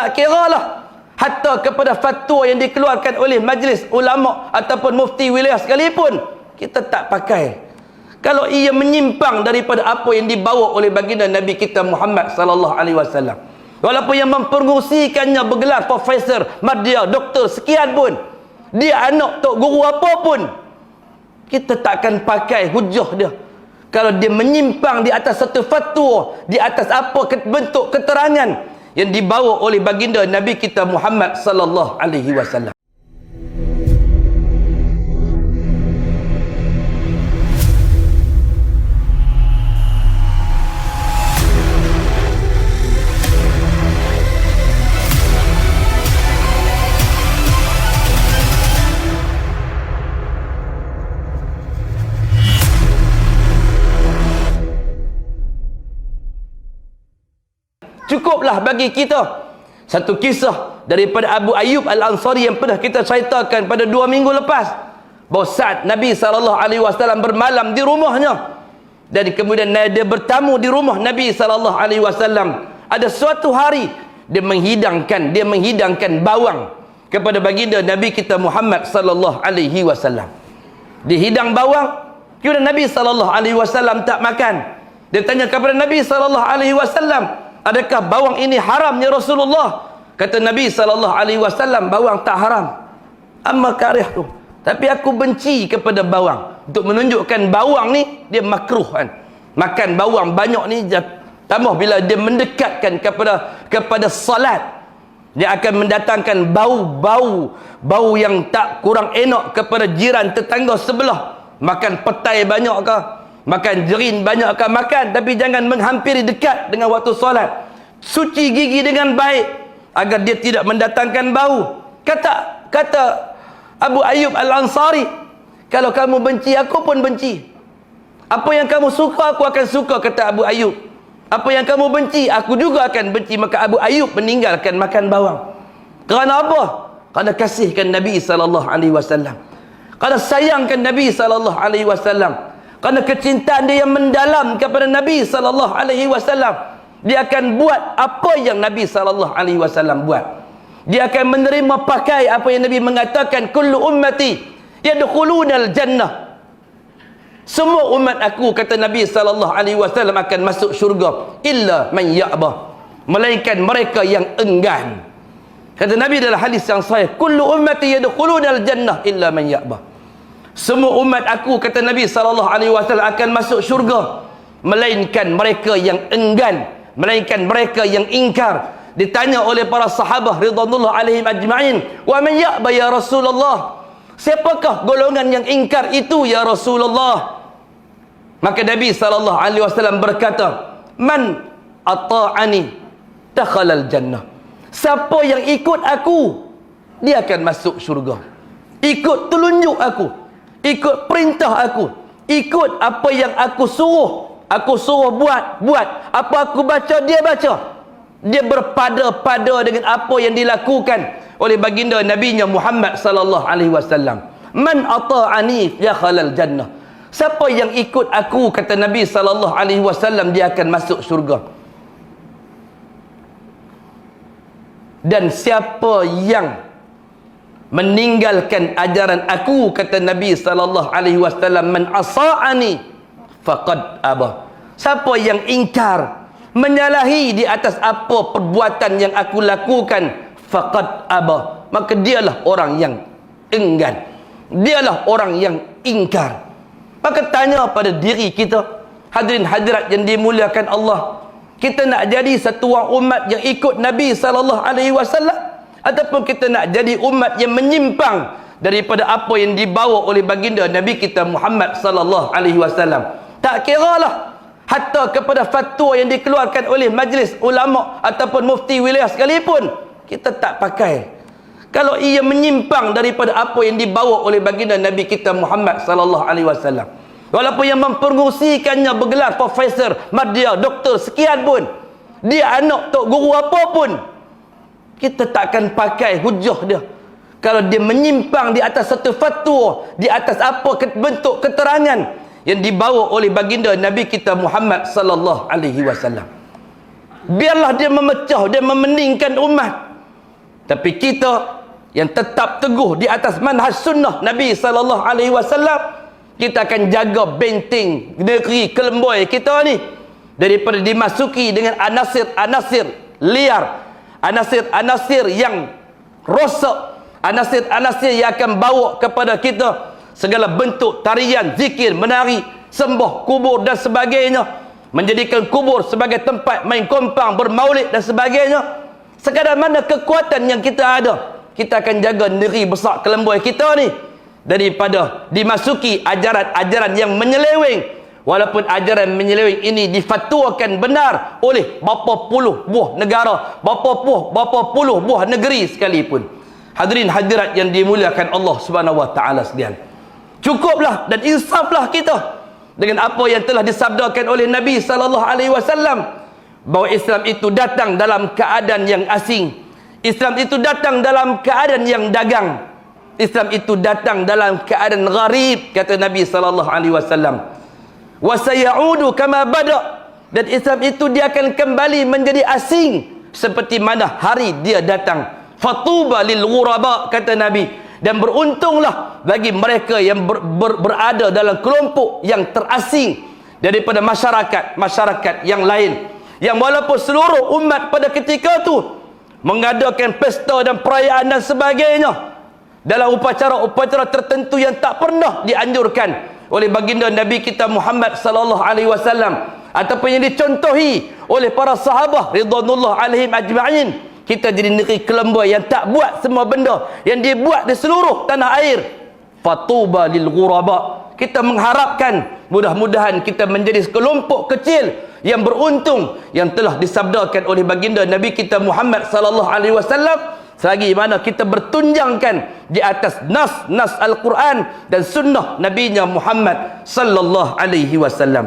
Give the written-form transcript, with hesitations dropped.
Tak kiralah hatta kepada fatwa yang dikeluarkan oleh majlis ulama ataupun mufti wilayah sekalipun, kita tak pakai. Kalau ia menyimpang daripada apa yang dibawa oleh baginda Nabi kita Muhammad sallallahu alaihi wasallam, walaupun yang mempengerusikannya bergelar profesor, madya, doktor sekian pun, dia anak tok guru apa pun, kita takkan pakai hujah dia. Kalau dia menyimpang di atas satu fatwa, di atas apa bentuk keterangan yang dibawa oleh baginda Nabi kita Muhammad sallallahu alaihi wasallam. Cukuplah bagi kita satu kisah daripada Abu Ayyub Al-Ansari yang pernah kita ceritakan pada 2 minggu lepas, bahawa saat Nabi SAW bermalam di rumahnya, dan kemudian dia bertamu di rumah Nabi SAW. Ada suatu hari dia menghidangkan bawang kepada baginda Nabi kita Muhammad SAW. Dihidang bawang, kemudian Nabi SAW tak makan. Dia tanya kepada Nabi SAW, adakah bawang ini haram ya Rasulullah? Kata Nabi SAW, bawang tak haram. Amma karihtu, tapi aku benci kepada bawang. Untuk menunjukkan bawang ni dia makruh kan. Makan bawang banyak ni, tambah bila dia mendekatkan kepada salat, dia akan mendatangkan bau yang tak kurang enak kepada jiran tetangga sebelah. Makan petai banyak ke, makan jerin banyak ke, makan, tapi jangan menghampiri dekat dengan waktu solat. Cuci gigi dengan baik agar dia tidak mendatangkan bau. Kata Abu Ayyub Al-Ansari, kalau kamu benci, aku pun benci. Apa yang kamu suka, aku akan suka, kata Abu Ayyub. Apa yang kamu benci, aku juga akan benci. Maka Abu Ayyub meninggalkan makan bawang. Kerana apa? Kerana kasihkan Nabi SAW, kerana sayangkan Nabi SAW, kerana kecintaan dia yang mendalam kepada Nabi SAW. Dia akan buat apa yang Nabi SAW buat. Dia akan menerima pakai apa yang Nabi mengatakan, kullu ummati yadkhulunal jannah. Semua umat aku, kata Nabi SAW, akan masuk syurga illa man ya'ba, melainkan mereka yang enggan. Kata Nabi dalam hadis yang sahih, kullu ummati yadkhulunal jannah illa man ya'ba. Semua umat aku, kata Nabi SAW, akan masuk syurga melainkan mereka yang enggan, melainkan mereka yang ingkar. Ditanya oleh para sahabat ridwanullah alaihim ajma'in, wa man ya'ba ya Rasulullah, siapakah golongan yang ingkar itu ya Rasulullah? Maka Nabi SAW berkata, man ata'ani dakhalal jannah. Siapa yang ikut aku, dia akan masuk syurga. Ikut telunjuk aku, ikut perintah aku, ikut apa yang aku suruh buat. Apa aku baca, dia baca. Dia berpada-pada dengan apa yang dilakukan oleh baginda nabinya Muhammad sallallahu alaihi wasallam. Man ata'ani dakhalal jannah. Siapa yang ikut aku, kata Nabi sallallahu alaihi wasallam, dia akan masuk syurga. Dan siapa yang meninggalkan ajaran aku, kata Nabi sallallahu alaihi wasallam, man asa'ani faqad aba. Siapa yang ingkar, menyalahi di atas apa perbuatan yang aku lakukan, faqad aba, maka dialah orang yang enggan, dialah orang yang ingkar. Maka tanya pada diri kita, hadirin hadirat yang dimuliakan Allah, kita nak jadi satu orang umat yang ikut Nabi sallallahu alaihi wasallam, ataupun kita nak jadi umat yang menyimpang daripada apa yang dibawa oleh baginda Nabi kita Muhammad sallallahu alaihi wasallam? Tak kiralah hatta kepada fatwa yang dikeluarkan oleh majlis ulama ataupun mufti wilayah sekalipun, kita tak pakai. Kalau ia menyimpang daripada apa yang dibawa oleh baginda Nabi kita Muhammad sallallahu alaihi wasallam, walaupun yang mempengerusikannya bergelar profesor, madya, doktor sekian pun, dia anak tok guru apa pun, kita takkan pakai hujah dia. Kalau dia menyimpang di atas satu fatwa, di atas apa bentuk keterangan yang dibawa oleh baginda Nabi kita Muhammad sallallahu alaihi wasallam, biarlah dia memecah, dia memeningkan umat. Tapi kita yang tetap teguh di atas manhaj sunnah Nabi sallallahu alaihi wasallam, kita akan jaga benteng negeri Kelemboi kita ni daripada dimasuki dengan anasir-anasir liar, anasir-anasir yang rosak, anasir-anasir yang akan bawa kepada kita segala bentuk tarian, zikir, menari, sembah kubur dan sebagainya, menjadikan kubur sebagai tempat main kompang, bermaulid dan sebagainya. Sekadar mana kekuatan yang kita ada, kita akan jaga negeri besar Kelemboi kita ni daripada dimasuki ajaran-ajaran yang menyeleweng. Walaupun ajaran menyeleweng ini difatwakan benar oleh berapa puluh buah negara, berapa puluh buah negeri sekalipun. Hadirin hadirat yang dimuliakan Allah Subhanahu wa taala sekalian, cukuplah dan insaflah kita dengan apa yang telah disabdakan oleh Nabi sallallahu alaihi wasallam, bahawa Islam itu datang dalam keadaan yang asing, Islam itu datang dalam keadaan yang dagang, Islam itu datang dalam keadaan gharib, kata Nabi sallallahu alaihi wasallam. Wa sayaudu kama bada, dan Islam itu dia akan kembali menjadi asing seperti mana hari dia datang. Fatuba lil ghuraba, kata Nabi, dan beruntunglah bagi mereka yang berada dalam kelompok yang terasing daripada masyarakat yang lain, yang walaupun seluruh umat pada ketika itu mengadakan pesta dan perayaan dan sebagainya dalam upacara-upacara tertentu yang tak pernah dianjurkan oleh baginda Nabi kita Muhammad sallallahu alaihi wasallam ataupun yang dicontohi oleh para sahabat ridwanullah alaihim ajma'in. Kita jadi negeri Kelemboi yang tak buat semua benda yang dibuat di seluruh tanah air. Fatuba lil ghuraba. Kita mengharapkan mudah-mudahan kita menjadi sekelompok kecil yang beruntung yang telah disabdakan oleh baginda Nabi kita Muhammad sallallahu alaihi wasallam, selagi mana kita bertunjangkan di atas nas Al-Quran dan sunnah Nabi Muhammad sallallahu alaihi wasallam.